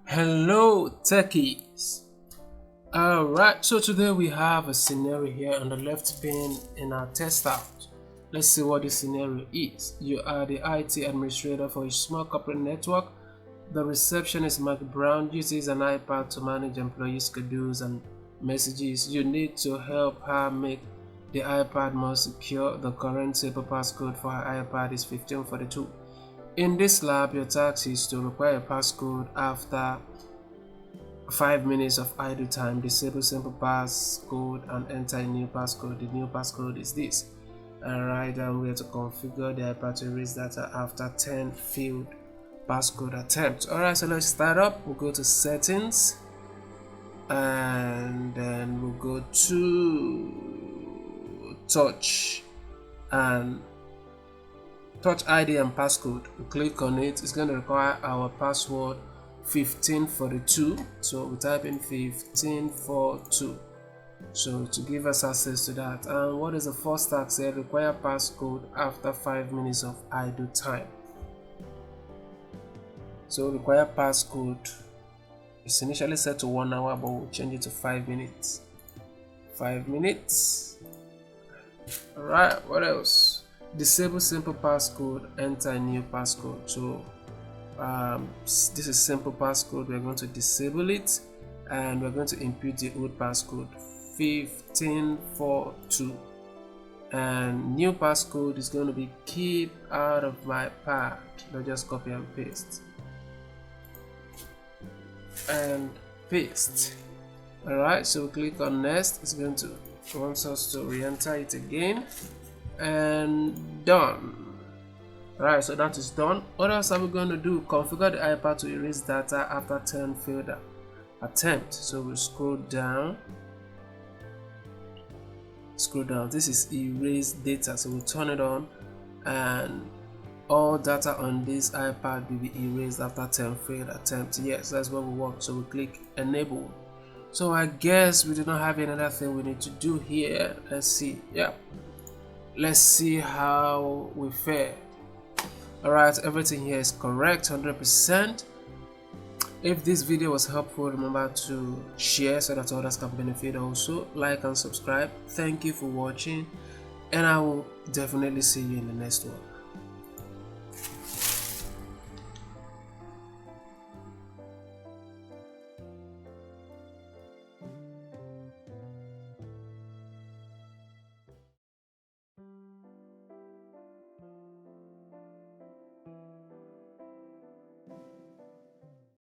Hello techies. Alright, so today we have a scenario here on the left pane in our test out. Let's see what this scenario is. You are the IT administrator for a small corporate network. The receptionist Mark Brown uses an iPad to manage employee schedules and messages. You need to help her make the iPad more secure. The current simple passcode for her iPad is 1542. In this lab, your task is to require a passcode after 5 minutes of idle time. Disable simple passcode and enter a new passcode. The new passcode is this. And write down where to configure the iPad to erase data after 10 failed passcode attempts. Alright, so let's start up. We'll go to settings and then we'll go to touch and touch ID and passcode. We click on it. It's going to require our password 1542, so we type in 1542 so to give us access to that. And what is the first task here? Require passcode after 5 minutes of idle time. So require passcode is initially set to 1 hour, but we'll change it to 5 minutes. 5 minutes. Alright, what else? Disable simple passcode, enter a new passcode. So this is simple passcode. We're going to disable it and we're going to input the old passcode 1542, and new passcode is going to be keep out of my pad. Let's just copy and paste and paste. Alright, so we click on next. It's going to want us to re-enter it again and done. Alright, so that is done. What else are we going to do? Configure the iPad to erase data after 10 failed attempts. So we'll scroll down. This is erase data, so we'll turn it on and all data on this iPad will be erased after 10 failed attempts. Yes, that's what we want. So we click enable. So I guess we do not have another thing we need to do here. Let's see. Yeah, let's see how we fare. Alright, everything here is correct, 100%. If this video was helpful, remember to share so that others can benefit also. Like and subscribe. Thank you for watching, and I will definitely see you in the next one.